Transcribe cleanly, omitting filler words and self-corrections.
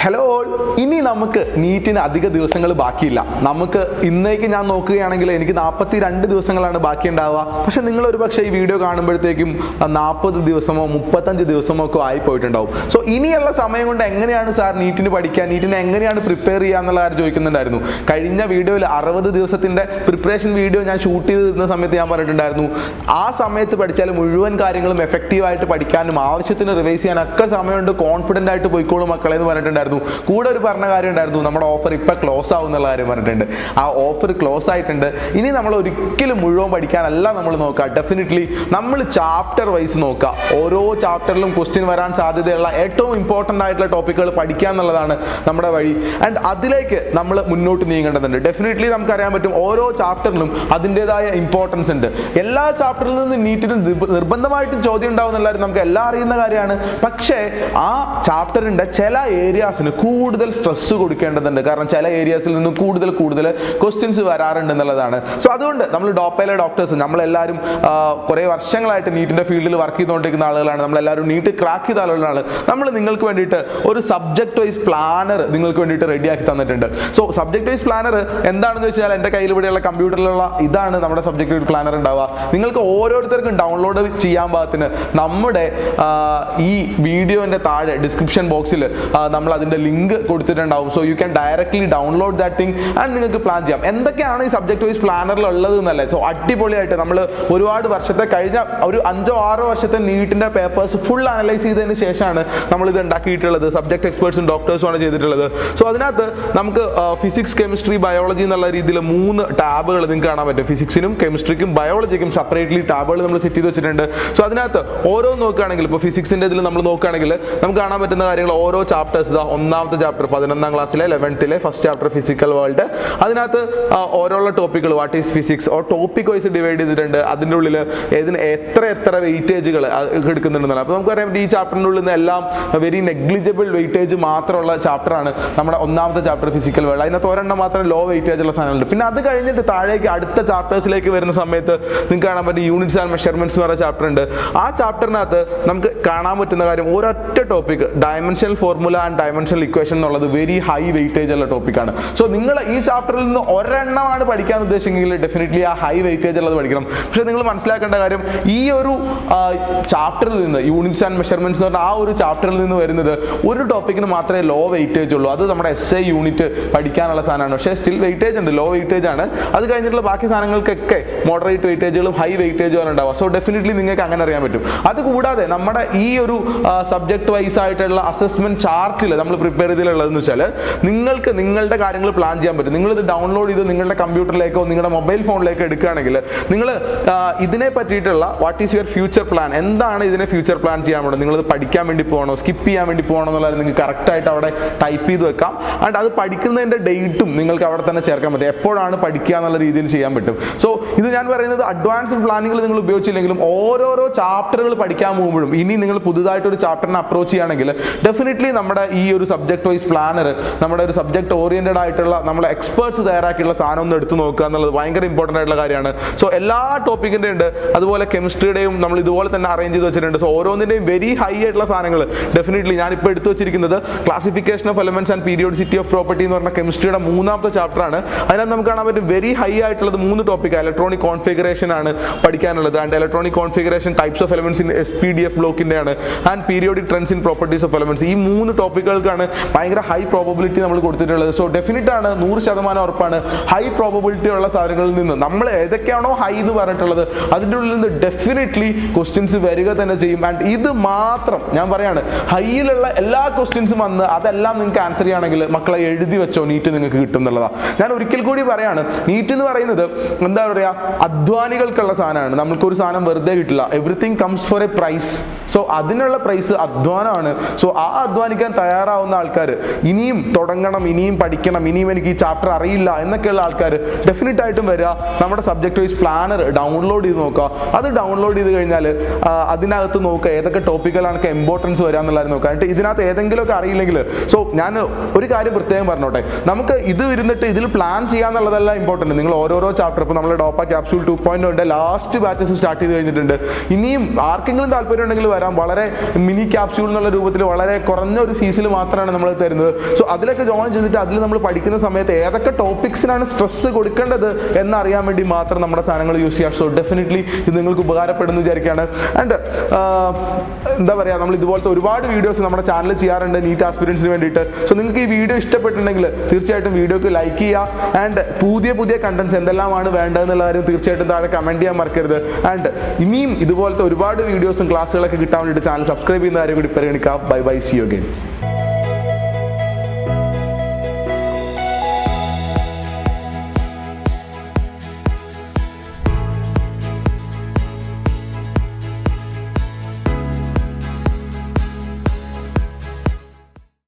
Hello all, ഇനി നമുക്ക് നീറ്റിന് അധിക ദിവസങ്ങൾ ബാക്കിയില്ല. നമുക്ക് ഇന്നേക്ക് ഞാൻ നോക്കുകയാണെങ്കിൽ എനിക്ക് 42 ദിവസങ്ങളാണ് ബാക്കി ഉണ്ടാവുക. പക്ഷെ നിങ്ങൾ ഒരു പക്ഷേ ഈ വീഡിയോ കാണുമ്പോഴത്തേക്കും 40 ദിവസമോ 35 ദിവസമോ ഒക്കെ ആയിപ്പോയിട്ടുണ്ടാവും. സോ ഇനിയുള്ള സമയം കൊണ്ട് എങ്ങനെയാണ് സാർ നീറ്റിന് പഠിക്കുക, നീറ്റിന് എങ്ങനെയാണ് പ്രിപ്പയർ ചെയ്യുക എന്നുള്ള കാര്യം ചോദിക്കുന്നുണ്ടായിരുന്നു. കഴിഞ്ഞ വീഡിയോയിൽ 60 ദിവസത്തിൻ്റെ പ്രിപ്പറേഷൻ വീഡിയോ ഞാൻ ഷൂട്ട് ചെയ്തിരുന്ന സമയത്ത് ഞാൻ പറഞ്ഞിട്ടുണ്ടായിരുന്നു, ആ സമയത്ത് പഠിച്ചാൽ മുഴുവൻ കാര്യങ്ങളും എഫക്റ്റീവായിട്ട് പഠിക്കാനും ആവശ്യത്തിന് റിവൈസ് ചെയ്യാനൊക്കെ സമയമുണ്ട്, കോൺഫിഡൻ്റ് ആയിട്ട് പോയിക്കോളും മക്കളെ എന്ന് പറഞ്ഞിട്ടുണ്ടായിരുന്നു. കൂടെ ഒരു പറഞ്ഞ കാര്യം ഉണ്ടായിരുന്നു, നമ്മുടെ ഓഫർ ഇപ്പം ക്ലോസ് ആവും എന്നുള്ള കാര്യം പറഞ്ഞിട്ടുണ്ട്. ആ ഓഫർ ക്ലോസ് ആയിട്ടുണ്ട്. ഇനി നമ്മൾ ഒരിക്കലും മുഴുവൻ പഠിക്കാനല്ല നമ്മൾ നോക്കുക. ഡെഫിനറ്റ്ലി നമ്മൾ ചാപ്റ്റർ വൈസ് നോക്കുക. ഓരോ ചാപ്റ്ററിലും ക്വസ്റ്റ്യൻ വരാൻ സാധ്യതയുള്ള ഏറ്റവും ഇമ്പോർട്ടൻ്റ് ആയിട്ടുള്ള ടോപ്പിക്കുകൾ പഠിക്കുക എന്നുള്ളതാണ് നമ്മുടെ വഴി. ആൻഡ് അതിലേക്ക് നമ്മൾ മുന്നോട്ട് നീങ്ങേണ്ടതുണ്ട്. ഡെഫിനറ്റ്ലി നമുക്കറിയാൻ പറ്റും, ഓരോ ചാപ്റ്ററിലും അതിൻ്റെതായ ഇമ്പോർട്ടൻസ് ഉണ്ട്. എല്ലാ ചാപ്റ്ററിൽ നിന്ന് നീറ്റിന് നിർബന്ധമായിട്ടും ചോദ്യം ഉണ്ടാവും എന്നുള്ളവരും നമുക്ക് എല്ലാം അറിയുന്ന കാര്യമാണ്. പക്ഷേ ആ ചാപ്റ്ററിൻ്റെ ചില ഏരിയാസിന് കൂടുതൽ സ്ട്രെസ് കൊടുക്കേണ്ടതുണ്ട്. കാരണം ചില ഏരിയാസിൽ നിന്ന് കൂടുതൽ ക്വസ്റ്റ്യൻസ് വരാറുണ്ട് എന്നുള്ളതാണ്. സോ അതുകൊണ്ട് നമ്മൾ ഡോപ്പയിലെ ഡോക്ടേഴ്സ് നമ്മളെല്ലാവരും കുറേ വർഷങ്ങളായിട്ട് നീറ്റിൻ്റെ ഫീൽഡിൽ വർക്ക് ചെയ്തുകൊണ്ടിരിക്കുന്ന ആളുകളാണ്. നമ്മളെല്ലാവരും നീറ്റ് ക്രാക്ക് ചെയ്ത ആളുകളാണ്. നമ്മൾ നിങ്ങൾക്ക് വേണ്ടിയിട്ട് ഒരു സബ്ജക്ട് വൈസ് പ്ലാനർ നിങ്ങൾക്ക് വേണ്ടിയിട്ട് റെഡിയാക്കി തന്നിട്ടുണ്ട്. സോ സബ്ജക്ട് വൈസ് പ്ലാനർ എന്താണെന്ന് വെച്ചാൽ എൻ്റെ കയ്യിൽ ഇവിടെയുള്ള കമ്പ്യൂട്ടറിലുള്ള ഇതാണ് നമ്മുടെ സബ്ജക്ട് വൈസ് പ്ലാനർ ഉണ്ടാവുക. നിങ്ങൾക്ക് ഓരോരുത്തർക്കും ഡൗൺലോഡ് ചെയ്യാൻ പാകത്തിന് നമ്മുടെ ഈ വീഡിയോൻ്റെ താഴെ ഡിസ്ക്രിപ്ഷൻ ബോക്സിൽ നമ്മൾ അതിൻ്റെ ലിങ്ക് കൊടുത്തിട്ടുണ്ടാവും. So you can directly download that thing and നിങ്ങൾക്ക് പ്ലാൻ ചെയ്യാം. എന്തൊക്കെയാണ് ഈ സബ്ജക്ട് വൈസ് പ്ലാനറിൽ ഉള്ളത് എന്നല്ലേ. സോ അടിപൊളിയായിട്ട് നമ്മൾ ഒരുപാട് വർഷത്തെ കഴിഞ്ഞ ഒരു 5-6 വർഷത്തെ നീറ്റിൻ്റെ പേപ്പേഴ്സ് ഫുൾ അനലൈസ് ചെയ്തതിന് ശേഷമാണ് നമ്മളിത് ഉണ്ടാക്കിയിട്ടുള്ളത്. സബ്ജക്ട് എക്സ്പേർട്സും ഡോക്ടേഴ്സുമാണ് ചെയ്തിട്ടുള്ളത്. സോ അതിനകത്ത് നമുക്ക് ഫിസിക്സ്, കെമിസ്ട്രി, ബയോളജി എന്നുള്ള രീതിയിൽ 3 ടാബുകൾ നിങ്ങൾക്ക് കാണാൻ പറ്റും. ഫിസിക്സിനും കെമിസ്ട്രിക്കും ബയോളജിക്കും സെപ്പറേറ്റ്ലി ടാബുകൾ നമ്മൾ സെറ്റ് ചെയ്ത് വെച്ചിട്ടുണ്ട്. സോ അതിനകത്ത് ഓരോ നോക്കുകയാണെങ്കിൽ, ഇപ്പോൾ ഫിസിക്സിൻ്റെ ഇതിൽ നമ്മൾ നോക്കുകയാണെങ്കിൽ നമുക്ക് കാണാൻ പറ്റുന്ന കാര്യങ്ങൾ ഓരോ ചാപ്റ്റേഴ്സ്, ഒന്നാമത്തെ ചാപ്റ്റർ 11ാം ക്ലാസ്സിലെ 11th first chapter physical world, അതിനകത്ത് ഓരോള്ള ടോപ്പിക്കുകൾ what is physics or topic wise divide ചെയ്തിട്ടുണ്ട്. അതിൻ്റെ ഉള്ളിൽ ഇതിന് എത്ര വെയിറ്റേജുകൾ എടുക്കുന്നുണ്ടെന്നാണ്. അപ്പോൾ നമുക്കറിയാം ഈ ചാപ്റ്ററിൻ്റെ ഉള്ളിൽ നിന്ന് എല്ലാം വെരി നെഗ്ലിജിബിൾ വെയിറ്റേജ് മാത്രമുള്ള ചാപ്റ്ററാണ് നമ്മുടെ ഒന്നാമത്തെ ചാപ്റ്റർ ഫിസിക്കൽ വേൾഡ്. അതിനകത്ത് ഒരെണ്ണം മാത്രം ലോ വെയിറ്റേജ് ഉള്ള സാധനങ്ങളുണ്ട്. പിന്നെ അത് കഴിഞ്ഞിട്ട് താഴേക്ക് അടുത്ത ചാപ്റ്റേഴ്സിലേക്ക് വരുന്ന സമയത്ത് നിങ്ങൾക്ക് കാണാൻ പറ്റും യൂണിറ്റ്സ് ആൻഡ് മെഷർമെന്റ്സ് എന്ന് പറയുന്ന ചാപ്റ്റർ ഉണ്ട്. ആ ചാപ്റ്ററിനകത്ത് നമുക്ക് കാണാൻ പറ്റുന്ന കാര്യം ഒരൊറ്റ topic dimensional formula and dimensional equation എന്നുള്ളത് വെരി ഹൈ വെയിറ്റേജ് ഉള്ള ടോപ്പിക്കാണ്. സോ നിങ്ങൾ ഈ ചാപ്റ്ററിൽ നിന്ന് ഒരെണ്ണമാണ് പഠിക്കാൻ ഉദ്ദേശിച്ചെങ്കിൽ ഡെഫിനറ്റ്ലി ആ ഹൈ വെയിറ്റേജ് ഉള്ളത് പഠിക്കണം. പക്ഷെ നിങ്ങൾ മനസ്സിലാക്കേണ്ട കാര്യം, ഈ ഒരു ചാപ്റ്ററിൽ നിന്ന് യൂണിറ്റ്സ് ആൻഡ് മെഷർമെന്റ്സ് എന്ന് പറഞ്ഞാൽ ആ ഒരു ചാപ്റ്ററിൽ നിന്ന് വരുന്നത് ഒരു ടോപ്പിക്കിന് മാത്രമേ ലോ വെയിറ്റേജ് ഉള്ളൂ. അത് നമ്മുടെ SI യൂണിറ്റ് പഠിക്കാനുള്ള സാധനമാണ്. പക്ഷേ സ്റ്റിൽ വെയിറ്റേജ് ഉണ്ട്, ലോ വെയിറ്റേജ് ആണ്. അത് കഴിഞ്ഞിട്ടുള്ള ബാക്കി സാധനങ്ങൾക്കൊക്കെ മോഡറേറ്റ് വെയിറ്റേജുകളും ഹൈ വെയിറ്റേജുകളും ഉണ്ടാവുക. സോ ഡെഫിനറ്റ്ലി നിങ്ങൾക്ക് അങ്ങനെ അറിയാൻ പറ്റും. അതുകൂടാതെ നമ്മുടെ ഈ ഒരു സബ്ജക്ട് വൈസ് ആയിട്ടുള്ള അസസ്മെന്റ് ചാർട്ടിൽ നമ്മൾ പ്രിപ്പയർ ചെയ്തിട്ടുള്ളതെന്ന് വെച്ചാൽ നിങ്ങൾക്ക് നിങ്ങളുടെ കാര്യങ്ങൾ പ്ലാൻ ചെയ്യാൻ പറ്റും. നിങ്ങളിത് ഡൗൺലോഡ് ചെയ്ത് നിങ്ങളുടെ കമ്പ്യൂട്ടറിലേക്കോ നിങ്ങളുടെ മൊബൈൽ ഫോണിലേക്കോ എടുക്കുകയാണെങ്കിൽ നിങ്ങൾ ഇതിനെ പറ്റിയിട്ടുള്ള what is your future plan, എന്താണ് ഇതിനെ ഫ്യൂച്ചർ പ്ലാൻ ചെയ്യാൻ പോകുന്നത്, നിങ്ങളിത് പഠിക്കാൻ വേണ്ടി പോകണോ സ്കിപ്പ് ചെയ്യാൻ വേണ്ടി പോകണോ എന്നുള്ളത് നിങ്ങൾക്ക് കറക്റ്റായിട്ട് അവിടെ ടൈപ്പ് ചെയ്ത് വെക്കാം. ആൻഡ് അത് പഠിക്കുന്നതിൻ്റെ ഡേറ്റും നിങ്ങൾക്ക് അവിടെ തന്നെ ചേർക്കാൻ പറ്റും. എപ്പോഴാണ് പഠിക്കുക എന്നുള്ള രീതിയിൽ ചെയ്യാൻ പറ്റും. സോ ഇത് ഞാൻ പറയുന്നത് അഡ്വാൻസ്ഡ് പ്ലാനിങ്ങൾ നിങ്ങൾ ഉപയോഗിച്ചില്ലെങ്കിലും ഓരോരോ ചാപ്റ്ററുകൾ പഠിക്കാൻ പോകുമ്പോഴും, ഇനി നിങ്ങൾ പുതുതായിട്ടൊരു ചാപ്റ്ററിനെ അപ്രോച്ച് ചെയ്യുകയാണെങ്കിൽ ഡെഫിനറ്റ്ലി നമ്മുടെ ഈ ഒരു സബ്ജക്ട് വൈസ് പ്ലാനർ, നമ്മുടെ ഒരു സബ്ജക്ട് ഓറിയന്റഡ് ആയിട്ടുള്ള നമ്മളെ എക്സ്പേർട്സ് തയ്യാറാക്കിയുള്ള സാധനം ഒന്ന് എടുത്തു നോക്കുക എന്നുള്ളത് ഭയങ്കര ഇമ്പോർട്ടൻ്റ് ആയിട്ടുള്ള കാര്യമാണ്. സോ എല്ലാ ടോപ്പിക്കിൻ്റെ ഉണ്ട്. അതുപോലെ കെമിസ്ട്രിയുടെയും നമ്മൾ ഇതുപോലെ തന്നെ അറേഞ്ച് ചെയ്ത് വെച്ചിട്ടുണ്ട്. സോ ഓരോന്നിൻ്റെയും വെരി ഹൈ ആയിട്ടുള്ള സാധനങ്ങൾ ഡെഫിനറ്റ്ലി ഞാനിപ്പോൾ എടുത്തു വെച്ചിരിക്കുന്നത് classification of elements and periodicity of property എന്ന് പറഞ്ഞ കെമിസ്ട്രിയുടെ 3ാമത്തെ ചാപ്റ്ററാണ്. അതിനകത്ത് നമുക്ക് കാണാൻ പറ്റും വെരി ഹൈ ആയിട്ടുള്ളത് 3 ടോപ്പിക്. ഇലക്ട്രോണിക് കോൺഫിഗറേഷൻ ആണ് പഠിക്കാനുള്ളത്. And electronic configuration types of elements in SPDF ബ്ലോക്കിൻ്റെ ആണ്. And periodic trends in properties of elements. ഈ 3 ടോപ്പിക്കുകൾക്കാണ് ഭയങ്കര ഹൈ പ്രോബബിലിറ്റി നമ്മൾ കൊടുത്തിട്ടുള്ളത്. സോ ഡെഫിനറ്റ് ആണ്, 100% ഉറപ്പാണ്, ഹൈ പ്രോബബിലിറ്റി ഉള്ള സാധനങ്ങളിൽ നിന്ന് നമ്മൾ ഏതൊക്കെയാണോ ഹൈ എന്ന് പറഞ്ഞിട്ടുള്ളത് അതിൻ്റെ ഉള്ളിൽ നിന്ന് ഡെഫിനറ്റ്ലി ക്വസ്റ്റ്യൻസ് വരിക തന്നെ ചെയ്യും. ആൻഡ് ഇത് മാത്രം ഞാൻ പറയാണ്, ഹൈയിലുള്ള എല്ലാ ക്വസ്റ്റ്യൻസും വന്ന് അതെല്ലാം നിങ്ങൾക്ക് ആൻസർ ചെയ്യുകയാണെങ്കിൽ മക്കളെ എഴുതി വെച്ചോ, നീറ്റ് നിങ്ങൾക്ക് കിട്ടും എന്നുള്ളതാണ്. ഞാൻ ഒരിക്കൽ കൂടി പറയാണ്, നീറ്റ് എന്ന് പറയുന്നത് എന്താ പറയുക, അധ്വാനികൾക്കുള്ള സാധനമാണ്. നമുക്കൊരു സാധനം വെറുതെ കിട്ടില്ല. Everything comes for a price. So അതിനുള്ള പ്രൈസ് അധ്വാനമാണ്. സോ ആ അധ്വാനിക്കാൻ തയ്യാറാവുന്ന ആൾക്കാർ, ഇനിയും തുടങ്ങണം, ഇനിയും പഠിക്കണം, ഇനിയും എനിക്ക് ഈ ചാപ്റ്റർ അറിയില്ല എന്നൊക്കെയുള്ള ആൾക്കാർ ഡെഫിനറ്റ് ആയിട്ടും വരിക, നമ്മുടെ സബ്ജക്ട് വൈസ് പ്ലാനർ ഡൗൺലോഡ് ചെയ്ത് നോക്കുക. അത് ഡൗൺലോഡ് ചെയ്ത് കഴിഞ്ഞാൽ അതിനകത്ത് നോക്കുക ഏതൊക്കെ ടോപ്പിക്കുകളാണ് ഇമ്പോർട്ടൻസ് വരിക എന്നുള്ളത് നോക്കുക. എന്നിട്ട് ഇതിനകത്ത് ഏതെങ്കിലുമൊക്കെ അറിയില്ലെങ്കിൽ, സോ ഞാൻ ഒരു കാര്യം പ്രത്യേകം പറഞ്ഞോട്ടെ, നമുക്ക് ഇത് ഇരുന്നിട്ട് ഇതിൽ പ്ലാൻ ചെയ്യാന്നുള്ളതല്ല ഇമ്പോർട്ടൻറ്റ്. നിങ്ങൾ ഓരോരോ ചാപ്റ്റർ, ഇപ്പോൾ നമ്മൾ ഡോപ്പ ക്യാപ്സ്യൂൾ 2.0 ലാസ്റ്റ് ബാച്ചസ് സ്റ്റാർട്ട് ചെയ്ത് കഴിഞ്ഞിട്ടുണ്ട്. ഇനിയും ആർക്കെങ്കിലും താല്പര്യം ഉണ്ടെങ്കിൽ വരാം. വളരെ മിനി ക്യാപ്സ്യൂൾ എന്നുള്ള രൂപത്തിൽ വളരെ കുറഞ്ഞ ഒരു ഫീസിൽ മാത്രം മാത്രമാണ് നമ്മൾ തരുന്നത്. സോ അതിലൊക്കെ ജോയിൻ ചെയ്തിട്ട് അതിൽ നമ്മൾ പഠിക്കുന്ന സമയത്ത് ഏതൊക്കെ ടോപ്പിക്സിനാണ് സ്ട്രെസ് കൊടുക്കേണ്ടത് എന്നറിയാൻ വേണ്ടി മാത്രം നമ്മുടെ സാധനങ്ങൾ യൂസ് ചെയ്യുക. സോ ഡെഫിനറ്റ്ലി ഇത് നിങ്ങൾക്ക് ഉപകാരപ്പെടുന്നു വിചാരിക്കുകയാണ്. ആൻഡ് എന്താ പറയുക, നമ്മൾ ഇതുപോലത്തെ ഒരുപാട് വീഡിയോസ് നമ്മുടെ ചാനലിൽ ചെയ്യാറുണ്ട് നീറ്റ് ആസ്പിരൻസിന് വേണ്ടിയിട്ട്. സോ നിങ്ങൾക്ക് ഈ വീഡിയോ ഇഷ്ടപ്പെട്ടിട്ടുണ്ടെങ്കിൽ തീർച്ചയായിട്ടും വീഡിയോക്ക് ലൈക്ക് ചെയ്യുക. ആൻഡ് പുതിയ കണ്ടന്റ്സ് എന്തെല്ലാമാണ് വേണ്ടതെന്നുള്ള കാര്യം തീർച്ചയായിട്ടും താഴെ കമന്റ് ചെയ്യാൻ മറക്കരുത്. ആൻഡ് ഇനിയും ഇതുപോലത്തെ ഒരുപാട് വീഡിയോസും ക്ലാസ്സുകളൊക്കെ കിട്ടാൻ വേണ്ടിയിട്ട് ചാനൽ സബ്സ്ക്രൈബ് ചെയ്യുന്ന കാര്യം കൂടി പരിഗണിക്കാം. Bye bye, see you again.